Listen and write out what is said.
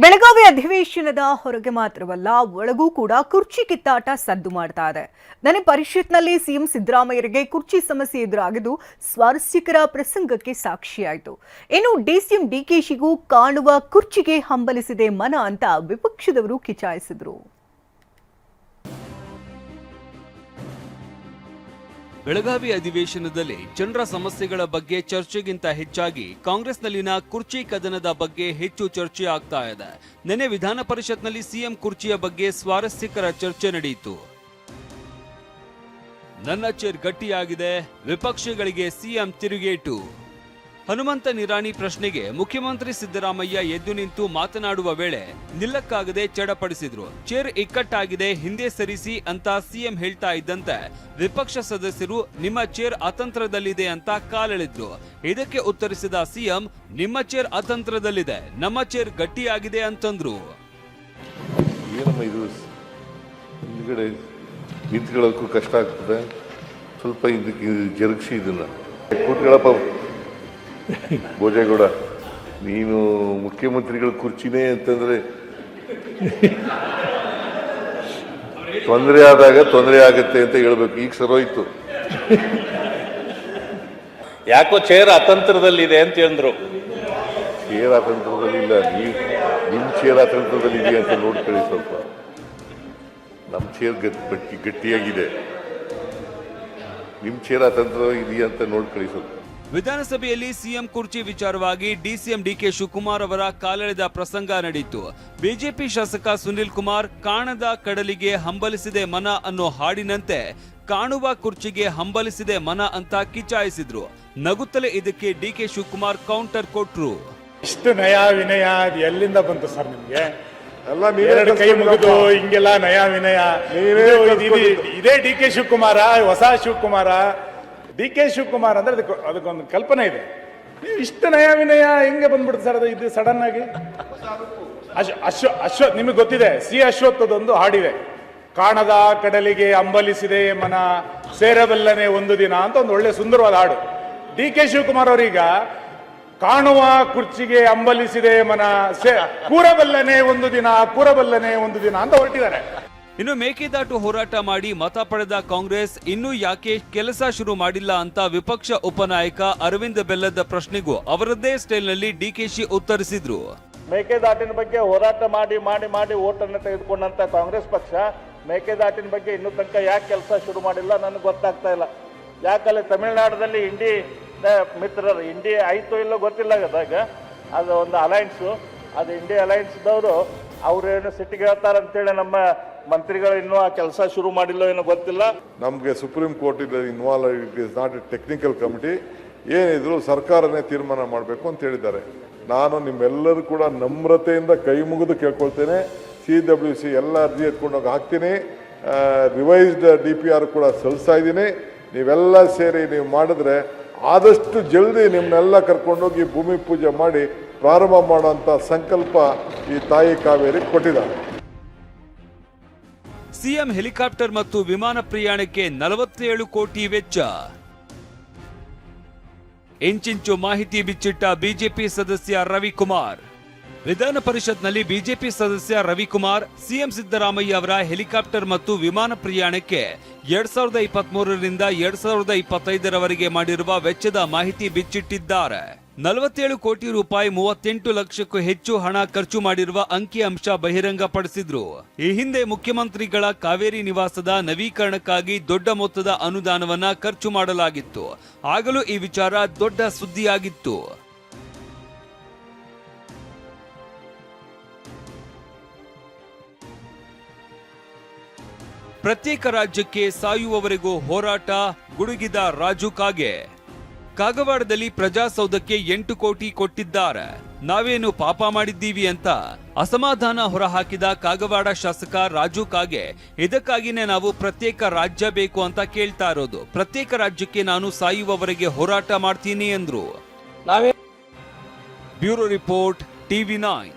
ಬೆಳಗಾವಿ ಅಧಿವೇಶನದ ಹೊರಗೆ ಮಾತ್ರವಲ್ಲ ಒಳಗೂ ಕೂಡ ಕುರ್ಚಿ ಕಿತ್ತಾಟ ಸದ್ದು ಮಾಡ್ತಾ ಇದೆ. ನನ್ನ ಪರಿಷತ್ನಲ್ಲಿ ಸಿಎಂ ಸಿದ್ದರಾಮಯ್ಯರಿಗೆ ಕುರ್ಚಿ ಸಮಸ್ಯೆ ಎದುರಾಗಿದ್ದು ಸ್ವಾರಸ್ಯಕರ ಪ್ರಸಂಗಕ್ಕೆ ಸಾಕ್ಷಿಯಾಯಿತು. ಇನ್ನು ಡಿಸಿಎಂ ಡಿಕೆಶಿಗೂ ಕಾಣುವ ಕುರ್ಚಿಗೆ ಹಂಬಲಿಸಿದೆ ಮನ ಅಂತ ವಿಪಕ್ಷದವರು ಕಿಚಾಯಿಸಿದರು. ಬೆಳಗಾವಿ ಅಧಿವೇಶನದಲ್ಲಿ ಜನರ ಸಮಸ್ಯೆಗಳ ಬಗ್ಗೆ ಚರ್ಚೆಗಿಂತ ಹೆಚ್ಚಾಗಿ ಕಾಂಗ್ರೆಸ್ನಲ್ಲಿನ ಕುರ್ಚಿ ಕದನದ ಬಗ್ಗೆ ಹೆಚ್ಚು ಚರ್ಚೆ ಆಗ್ತಾ ಇದೆ. ನಿನ್ನೆ ವಿಧಾನ ಪರಿಷತ್ನಲ್ಲಿ ಸಿಎಂ ಕುರ್ಚಿಯ ಬಗ್ಗೆ ಸ್ವಾರಸ್ಯಕರ ಚರ್ಚೆ ನಡೆಯಿತು. ನನ್ನ ಚೇರ್ ಗಟ್ಟಿಯಾಗಿದೆ, ವಿಪಕ್ಷಗಳಿಗೆ ಸಿಎಂ ತಿರುಗೇಟು. ಹನುಮಂತ ನಿರಾಣಿ ಪ್ರಶ್ನೆಗೆ ಮುಖ್ಯಮಂತ್ರಿ ಸಿದ್ದರಾಮಯ್ಯ ಎದ್ದು ನಿಂತು ಮಾತನಾಡುವ ವೇಳೆ ನಿಲ್ಲಕ್ಕಾಗದೆ ಚಡಪಡಿಸಿದ್ರು. ಚೇರ್ ಇಕ್ಕಟ್ಟಾಗಿದೆ, ಹಿಂದೆ ಸರಿಸಿ ಅಂತ ಸಿಎಂ ಹೇಳ್ತಾ ಇದ್ದಂತೆ ವಿಪಕ್ಷ ಸದಸ್ಯರು ನಿಮ್ಮ ಚೇರ್ ಅತಂತ್ರದಲ್ಲಿದೆ ಅಂತ ಕಾಲೆಳೆದ್ರು. ಇದಕ್ಕೆ ಉತ್ತರಿಸಿದ ಸಿಎಂ, ನಿಮ್ಮ ಚೇರ್ ಅತಂತ್ರದಲ್ಲಿದೆ, ನಮ್ಮ ಚೇರ್ ಗಟ್ಟಿಯಾಗಿದೆ ಅಂತಂದ್ರು. ನಿಂತ್ಕೊಳ್ಳೋಕ್ಕೂ ಕಷ್ಟ ಆಗ್ತದೆ, ಸ್ವಲ್ಪ ಇದಕ್ಕೆ ಜರುಗಿಸಿ ಇದನ್ನ ಕೂತ್ಕೊಳ್ಳಪ್ಪ. ಭೋಜೇಗೌಡ, ನೀನು ಮುಖ್ಯಮಂತ್ರಿಗಳ ಕುರ್ಚಿನೇ ಅಂತಂದ್ರೆ ತೊಂದರೆ ಆದಾಗ ತೊಂದರೆ ಆಗತ್ತೆ ಅಂತ ಹೇಳ್ಬೇಕು. ಈಗ ಸರೋಯ್ತು. ಯಾಕೋ ಚೇರ್ ಅತಂತ್ರದಲ್ಲಿದೆ ಅಂತ ಹೇಳಿದ್ರು. ಚೇರ್ ಅತಂತ್ರದಲ್ಲಿಲ್ಲ, ನಿಮ್ ಚೇರ್ ಅತಂತ್ರದಲ್ಲಿ ಇದೆಯಾ ಅಂತ ನೋಡ್ಕೊಳ್ಳಿ. ಸ್ವಲ್ಪ ನಮ್ಮ ಚೇರ್ ಗಟ್ಟಿಯಾಗಿದೆ, ನಿಮ್ ಚೇರ್ ಅತಂತ್ರದಲ್ಲಿ ಇದೆಯಾ ಅಂತ ನೋಡ್ಕೊಳ್ಳಿ ಸ್ವಲ್ಪ. ವಿಧಾನಸಭೆಯಲ್ಲಿ ಸಿಎಂ ಕುರ್ಚಿ ವಿಚಾರವಾಗಿ ಡಿಸಿಎಂ ಡಿಕೆ ಶಿವಕುಮಾರ್ ಅವರ ಕಾಲೆಳೆದ ಪ್ರಸಂಗ ನಡೆಯಿತು. ಬಿಜೆಪಿ ಶಾಸಕ ಸುನಿಲ್ ಕುಮಾರ್, ಕಾಣದ ಕಡಲಿಗೆ ಹಂಬಲಿಸಿದೆ ಮನ ಅನ್ನೋ ಹಾಡಿನಂತೆ ಕಾಣುವ ಕುರ್ಚಿಗೆ ಹಂಬಲಿಸಿದೆ ಮನ ಅಂತ ಕಿಚಾಯಿಸಿದ್ರು. ನಗುತ್ತಲೇ ಇದಕ್ಕೆ ಡಿಕೆ ಶಿವಕುಮಾರ್ ಕೌಂಟರ್ ಕೊಟ್ರು. ಇಷ್ಟು ನಯ ವಿನಯ ಎಲ್ಲಿಂದ ಬಂತು ಸರ್ ನಿಮ್ಗೆ? ಎರಡು ಕೈ ಮುಗಿದು ಹಿಂಗೆಲ್ಲ ನಯ ವಿನಯ. ಇದೇ ಡಿಕೆ ಶಿವಕುಮಾರ, ಹೊಸ ಶಿವಕುಮಾರ. ಡಿಕೆ ಶಿವಕುಮಾರ್ ಅಂದ್ರೆ ಅದಕ್ಕೊಂದು ಕಲ್ಪನೆ ಇದೆ. ನೀವು ಇಷ್ಟು ನಯ ವಿನಯ ಹೆಂಗೆ ಬಂದ್ಬಿಡುತ್ತೆ ಸರ್? ಇದು ಸಡನ್ ಆಗಿ ಅಶ್ವಥ್ ನಿಮಗೆ ಗೊತ್ತಿದೆ, ಅಶ್ವತ್ಥದೊಂದು ಹಾಡಿದೆ, ಕಾಣದ ಕಡಲಿಗೆ ಹಂಬಲಿಸಿದೆ ಮನ, ಸೇರಬಲ್ಲನೆ ಒಂದು ದಿನ ಅಂತ ಒಂದು ಒಳ್ಳೆ ಸುಂದರವಾದ ಹಾಡು. ಡಿಕೆ ಶಿವಕುಮಾರ್ ಅವರೀಗ ಕಾಣುವ ಕುರ್ಚಿಗೆ ಹಂಬಲಿಸಿದೆ ಮನ, ಕೂರಬಲ್ಲನೆ ಒಂದು ದಿನ, ಕೂರಬಲ್ಲನೆ ಒಂದು ದಿನ ಅಂತ ಹೊರಟಿದ್ದಾರೆ. ಇನ್ನು ಮೇಕೆದಾಟು ಹೋರಾಟ ಮಾಡಿ ಮತ ಪಡೆದ ಕಾಂಗ್ರೆಸ್ ಇನ್ನೂ ಯಾಕೆ ಕೆಲಸ ಶುರು ಮಾಡಿಲ್ಲ ಅಂತ ವಿಪಕ್ಷ ಉಪನಾಯಕ ಅರವಿಂದ ಬೆಲ್ಲದ ಪ್ರಶ್ನೆಗೂ ಅವರದ್ದೇ ಸ್ಟೈಲ್ನಲ್ಲಿ ಡಿಕೆಶಿ ಉತ್ತರಿಸಿದ್ರು. ಮೇಕೆದಾಟಿನ ಬಗ್ಗೆ ಹೋರಾಟ ಮಾಡಿ ಮಾಡಿ ಮಾಡಿ ಓಟನ್ನು ತೆಗೆದುಕೊಂಡಂತ ಕಾಂಗ್ರೆಸ್ ಪಕ್ಷ ಮೇಕೆದಾಟಿನ ಬಗ್ಗೆ ಇನ್ನೂ ತನಕ ಯಾಕೆ ಕೆಲಸ ಶುರು ಮಾಡಿಲ್ಲ ನನಗೆ ಗೊತ್ತಾಗ್ತಾ ಇಲ್ಲ. ಯಾಕಲ್ಲಿ ತಮಿಳುನಾಡಲ್ಲಿ ಇಂಡಿ ಮಿತ್ರರು, ಇಂಡಿ ಆಯ್ತು ಇಲ್ಲೋ ಗೊತ್ತಿಲ್ಲ ಅದಾಗ, ಅದು ಒಂದು ಅಲೈನ್ಸು, ಅದು ಇಂಡಿ ಅಲೈನ್ಸ್ದವರು ಅವ್ರೇನು ಸಿಟ್ಟಿಗೆ ಹೇಳ್ತಾರೆ ಅಂತೇಳಿ ನಮ್ಮ ಮಂತ್ರಿಗಳು ಇನ್ನೂ ಆ ಕೆಲಸ ಶುರು ಮಾಡಿಲ್ಲ ಏನೋ ಗೊತ್ತಿಲ್ಲ. ನಮಗೆ supreme court involve, it is not A technical committee. ಏನಿದ್ರು ಸರ್ಕಾರನೇ ತೀರ್ಮಾನ ಮಾಡಬೇಕು ಅಂತ ಹೇಳಿದ್ದಾರೆ. ನಾನು ನಿಮ್ಮೆಲ್ಲರೂ ಕೂಡ ನಮ್ರತೆಯಿಂದ ಕೈ ಮುಗಿದು ಕೇಳ್ಕೊಳ್ತೇನೆ. CWC ಎಲ್ಲ ಅರ್ಜಿ ಎತ್ಕೊಂಡೋಗಿ ಹಾಕ್ತೀನಿ, ರಿವೈಸ್ಡ್ DPR ಕೂಡ ಸಲ್ಲಿಸ್ತಾ ಇದ್ದೀನಿ. ನೀವೆಲ್ಲ ಸೇರಿ ನೀವು ಮಾಡಿದ್ರೆ ಆದಷ್ಟು ಜಲ್ದಿ ನಿಮ್ಮನ್ನೆಲ್ಲ ಕರ್ಕೊಂಡೋಗಿ ಭೂಮಿ ಪೂಜೆ ಮಾಡಿ ಪ್ರಾರಂಭ ಮಾಡುವಂಥ ಸಂಕಲ್ಪ ಈ ತಾಯಿ ಕಾವೇರಿ ಕೊಟ್ಟಿದ್ದಾರೆ. ಸಿಎಂ ಹೆಲಿಕಾಪ್ಟರ್ ಮತ್ತು ವಿಮಾನ ಪ್ರಯಾಣಕ್ಕೆ 47 ಕೋಟಿ ವೆಚ್ಚ. ಇಂಚಿಂಚು ಮಾಹಿತಿ ಬಿಚ್ಚಿಟ್ಟ ಬಿಜೆಪಿ ಸದಸ್ಯ ರವಿಕುಮಾರ್. ವಿಧಾನ ಪರಿಷತ್ನಲ್ಲಿ ಬಿಜೆಪಿ ಸದಸ್ಯ ರವಿಕುಮಾರ್ ಸಿಎಂ ಸಿದ್ದರಾಮಯ್ಯ ಅವರ ಹೆಲಿಕಾಪ್ಟರ್ ಮತ್ತು ವಿಮಾನ ಪ್ರಯಾಣಕ್ಕೆ 2023ರಿಂದ 2025ರವರೆಗೆ ಮಾಡಿರುವ ವೆಚ್ಚದ ಮಾಹಿತಿ ಬಿಚ್ಚಿಟ್ಟಿದ್ದಾರೆ. 47 ಕೋಟಿ ರೂಪಾಯಿ 38 ಲಕ್ಷಕ್ಕೂ ಹೆಚ್ಚು ಹಣ ಖರ್ಚು ಮಾಡಿರುವ ಅಂಕಿಅಂಶ ಬಹಿರಂಗಪಡಿಸಿದ್ರು. ಈ ಹಿಂದೆ ಮುಖ್ಯಮಂತ್ರಿಗಳ ಕಾವೇರಿ ನಿವಾಸದ ನವೀಕರಣಕ್ಕಾಗಿ ದೊಡ್ಡ ಮೊತ್ತದ ಅನುದಾನವನ್ನ ಖರ್ಚು ಮಾಡಲಾಗಿತ್ತು. ಆಗಲೂ ಈ ವಿಚಾರ ದೊಡ್ಡ ಸುದ್ದಿಯಾಗಿತ್ತು. ಪ್ರತ್ಯೇಕ ರಾಜ್ಯಕ್ಕೆ ಸಾಯುವವರೆಗೂ ಹೋರಾಟ, ಗುಡುಗಿದ ರಾಜು ಕಾಗೆ. ಕಾಗವಾಡದಲ್ಲಿ ಪ್ರಜಾಸೌಧಕ್ಕೆ 8 ಕೋಟಿ ಕೊಟ್ಟಿದ್ದಾರೆ, ನಾವೇನು ಪಾಪ ಮಾಡಿದ್ದೀವಿ ಅಂತ ಅಸಮಾಧಾನ ಹೊರಹಾಕಿದ ಕಾಗವಾಡ ಶಾಸಕ ರಾಜು ಕಾಗೆ, ಇದಕ್ಕಾಗಿನೇ ನಾವು ಪ್ರತ್ಯೇಕ ರಾಜ್ಯ ಬೇಕು ಅಂತ ಕೇಳ್ತಾ ಇರೋದು. ಪ್ರತ್ಯೇಕ ರಾಜ್ಯಕ್ಕೆ ನಾನು ಸಾಯುವವರೆಗೆ ಹೋರಾಟ ಮಾಡ್ತೀನಿ ಎಂದ್ರು. Bureau report, TV9.